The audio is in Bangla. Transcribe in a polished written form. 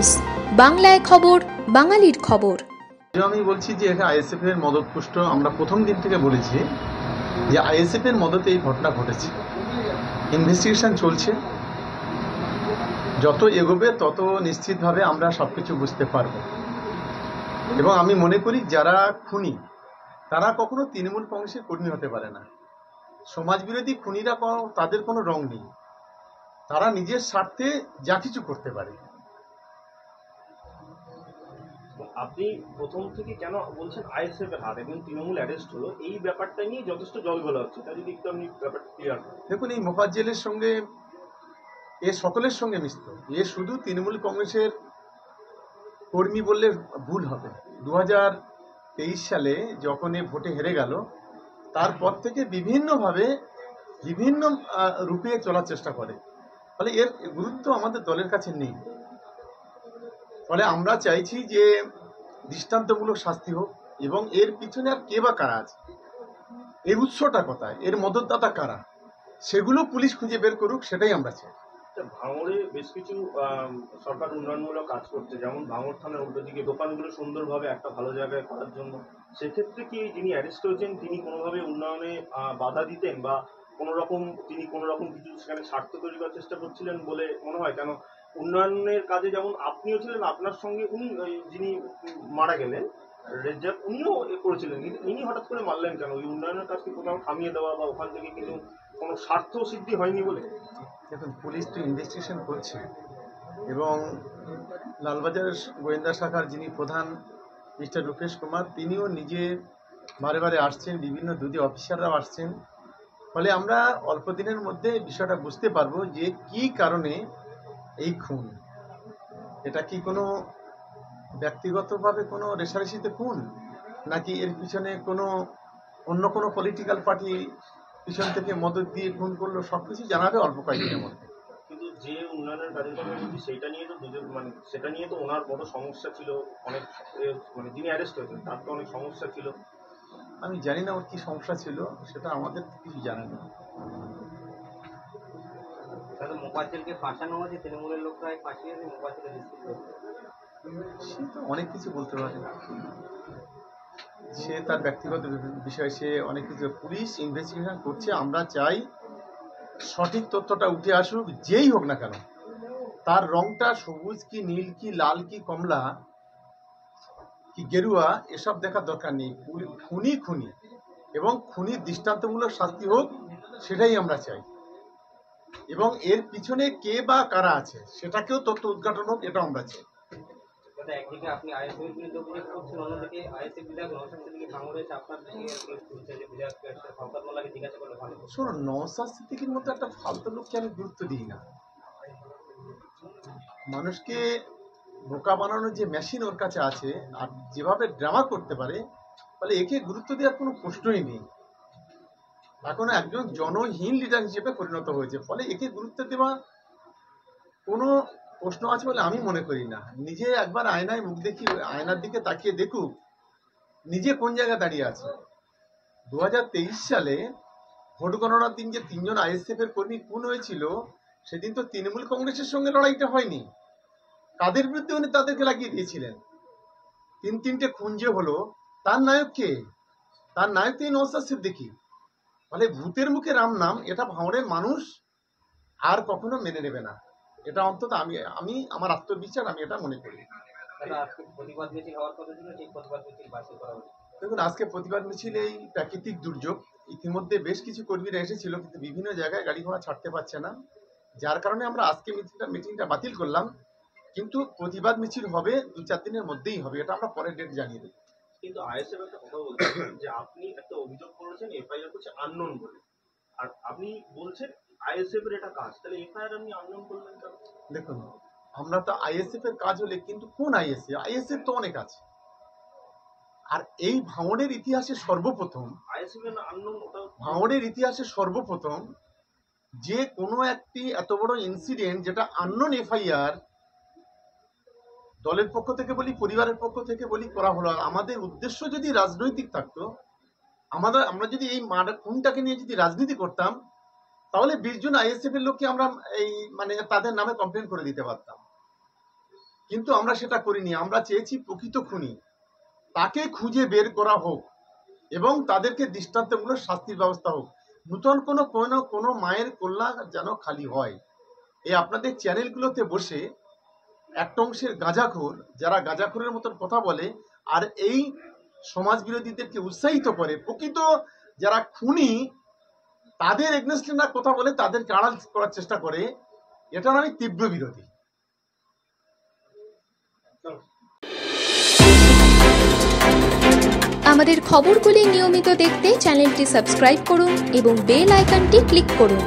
নিউজ, বাংলায় খবর, বাঙালির খবর। আমি বলছি যে এটা আইএসএফ এর মদতপুষ্ট। আমরা প্রথম দিন থেকে বলেছি যে আইএসএফ এর মদতে এই ঘটনা ঘটেছে। ইনভেস্টিগেশন চলছে, যত এগোবে তত নিশ্চিতভাবে আমরা সবকিছু বুঝতে পারব। এবং আমি মনে করি যারা খুনি তারা কখনো তৃণমূল কংগ্রেসের কর্মী হতে পারে না। সমাজবিরোধী খুনিরা তাদের কোনো রং নেই, তারা নিজের স্বার্থে যা কিছু করতে পারে। আপনি প্রথম থেকে কেন বলছেন আইএসএফ এর হাত এবং তৃণমূল অ্যারেস্ট হলো, এই ব্যাপারটা নিয়ে যথেষ্ট জলঘোলা হচ্ছে, তা যদি একটু আপনি ব্যাপারটা ক্লিয়ার করেন। দেখুন, এই মোফাজ্জেলের সঙ্গে এ সকলের সঙ্গে মিশত। এ শুধু তৃণমূল কংগ্রেসের কর্মী বললে ভুল হবে। 2023 সালে যখন এ ভোটে হেরে গেল, তারপর থেকে বিভিন্নভাবে বিভিন্ন রূপে চলার চেষ্টা করে। ফলে এর গুরুত্ব আমাদের দলের কাছে নেই। ফলে আমরা চাইছি যে দৃষ্টান্তমূলক শাস্তি হোক, এবং এর পিছনে আর কে বা কারা আছে, এর উৎসটা কোথায়, এর মদতদাতা কারা, সেগুলো পুলিশ খুঁজে বের করুক, সেটাই আমরা চাই। ভাঙড়ে বেশ কিছু সরকার উন্নয়নমূলক কাজ করছে, যেমন ভাঙড় থানার উল্টো দিকে দোকানগুলো সুন্দরভাবে একটা ভালো জায়গায় করার জন্য। সেক্ষেত্রে কি যিনি অ্যারেস্ট হয়েছেন তিনি কোনোভাবে উন্নয়নে বাধা দিতেন, বা তিনি কোনো রকম কিছু সেখানে স্বার্থ তৈরি করার চেষ্টা করছিলেন বলে মনে হয়? কেন উন্নয়নের কাজে যেমন আপনিও ছিলেন, আপনার সঙ্গে উনি যিনি মারা গেলেন রেজ্জাক, উনিও করেছিলেন, ইনি হঠাৎ করে মারলেন কেন? ওই উন্নয়নের কাজকে কোথাও থামিয়ে দেওয়া বা ওখান থেকে কিন্তু কোনো স্বার্থ সিদ্ধি হয়নি বলে? দেখুন, পুলিশ তো ইনভেস্টিগেশন করছে, এবং লালবাজার গোয়েন্দা শাখার যিনি প্রধান মিস্টার রূপেশ কুমার, তিনিও নিজে বারে বারে আসছেন, বিভিন্ন দুদি অফিসাররাও আসছেন। ফলে আমরা অল্প দিনের মধ্যে বিষয়টা বুঝতে পারবো যে কি কারণে এই খুন। এটা কি কোনো ব্যক্তিগতভাবে কোনো রেষারেষিতে খুন, নাকি এর পিছনে অন্য কোনো পলিটিক্যাল পার্টি পিছন থেকে মদত দিয়ে খুন করলো, সবকিছু জানাবে অল্প কয়েকদিনের মধ্যে। কিন্তু যে উন্নয়নের কাজের কথা বলছি সেটা নিয়ে তো ওনার বড় সমস্যা ছিল অনেক, যিনি অ্যারেস্ট হয়েছেন তার তো অনেক সমস্যা ছিল। আমি জানি না ওর কি সমস্যা ছিল, সেটা আমাদের কিছু জানা নেই। মোফাজ্জেলকে ফাঁসানো হয়েছে, তৃণমূলের লোকরা ফাঁসিয়েছে মোফাজ্জেলের সে তো অনেক কিছু বলতে পারে, সে তার ব্যক্তিগত বিষয়, সে অনেক কিছু। পুলিশ ইনভেস্টিগেশন করছে, আমরা চাই সঠিক তথ্যটা উঠে আসুক, যেই হোক না কেন। তার রংটা সবুজ কি নীল কি লাল কি কমলা কি গেরুয়া, এসব দেখার দরকার নেই। খুনি খুনি, এবং খুনির দৃষ্টান্তমূলক শাস্তি হোক, সেটাই আমরা চাই। এবং এর পিছনে কে বা কারা আছে সেটাকেও তথ্য উদ্ঘাটন হোক, এটা আমরা চাই। একদিকে আপনি আইএসএফ এর বিরুদ্ধে অভিযোগ করছেন, অন্যদিকে আইএসএফ বিধায়ক নওশাদ সিদ্দিকী ভাঙড়ে এসে আপনার দিকে তুলছে যে বিধায়ক শওকত মোল্লাকে জিজ্ঞাসা করলে ভালো। শোনো, নওশাদ সিদ্দিকীর মতো একটা ফালতু লোককে আমি গুরুত্ব দিই না। মানুষকে বোকা বানানোর যে মেশিন ওর কাছে আছে, আর যেভাবে ড্রামা করতে পারে, ফলে একে গুরুত্ব দেওয়ার কোনো প্রশ্নই নেই। এখন একজন জনহীন লিডার হিসেবে পরিণত হয়েছে, ফলে একে গুরুত্ব দেওয়া কোনো প্রশ্ন আছে বলে আমি মনে করি না। নিজে একবার আয়নায় মুখ দেখি, আয়নার দিকে তাকিয়ে দেখুক নিজে কোন জায়গায় দাঁড়িয়ে আছে। 2023 সালে ভোট গণনার দিন যে 3 জন আইএসএফ এর কর্মী খুন হয়েছিল, সেদিন তো তৃণমূল কংগ্রেসের সঙ্গে লড়াইটা হয়নি। কাদের বিরুদ্ধে উনি তাদেরকে লাগিয়ে দিয়েছিলেন? 3টে খুন যে হলো, তার নায়ক কে? তার নায়ক তো নওশাদ সিদ্দিকী। ফলে ভূতের মুখে রাম নাম, এটা ভাঙড়ের মানুষ আর কখনো মেনে নেবে না। এটা অন্তত আমি আমার আত্মবিশ্বাস, আমি এটা মনে করি। দেখুন, আজকে প্রতিবাদ মিছিল, এই প্রাকৃতিক দুর্যোগ, ইতিমধ্যে বেশ কিছু কর্মীরা এসেছিল, কিন্তু বিভিন্ন জায়গায় গাড়ি ঘোড়া ছাড়তে পারছে না, যার কারণে আমরা আজকে মিটিংটা বাতিল করলাম। কিন্তু প্রতিবাদ মিছিল হবে 2-4 দিনের মধ্যেই হবে, এটা আমরা পরের ডেট জানিয়ে দেব। কিন্তু আইএসএফ একটা কথা বলছেন যে আপনি একটা অভিযোগ করেছেন, এফআইআর করছে আননোন বলে, আর আপনি বলছেন আইএসএফ এর এটা কাজ, তাহলে এফআইআর আপনি আননোন করলেন কেন? দেখুন, আমরা তো আইএসএফ এর কাজ হলে, কিন্তু কোন আইএসএফ? আইএসএফ তো অনেক আছে। আর এই ভাঙড়ের ইতিহাসে সর্বপ্রথম, ভাঙড়ের ইতিহাসে সর্বপ্রথম যে কোনো একটি এত বড় ইনসিডেন্ট, যেটা আননোন এফআইআর দলের পক্ষ থেকে বলি, পরিবারের পক্ষ থেকে বলি, করা হলো। আমাদের উদ্দেশ্য যদি রাজনৈতিক থাকতো, আমরা যদি এই খুনটাকে নিয়ে যদি রাজনীতি করতাম, তাহলে 20 জন আইএসএফ এর লোককে আমরা তাদের নামে কমপ্লেন করে দিতে পারতাম। কিন্তু আমরা সেটা করিনি। আমরা চেয়েছি প্রকৃত খুনি তাকে খুঁজে বের করা হোক এবং তাদেরকে দৃষ্টান্তমূলক শাস্তির ব্যবস্থা হোক। নূতন কোনো মায়ের কল্যাণ যেন খালি হয়। এই আপনাদের চ্যানেলগুলোতে বসে একটা অংশের গাঁজাখোর, যারা গাঁজাখোরের মতন কথা বলে আর এই সমাজ বিরোধীদেরকে উৎসাহিত করে, প্রকৃত যারা খুনি তাদের এগনেস্টে না কথা বলে তাদেরকে আড়াল করার চেষ্টা করে, এটার আমি তীব্র বিরোধী। আমাদের খবরগুলি নিয়মিত দেখতে চ্যানেলটি সাবস্ক্রাইব করুন এবং বেল আইকনটি ক্লিক করুন।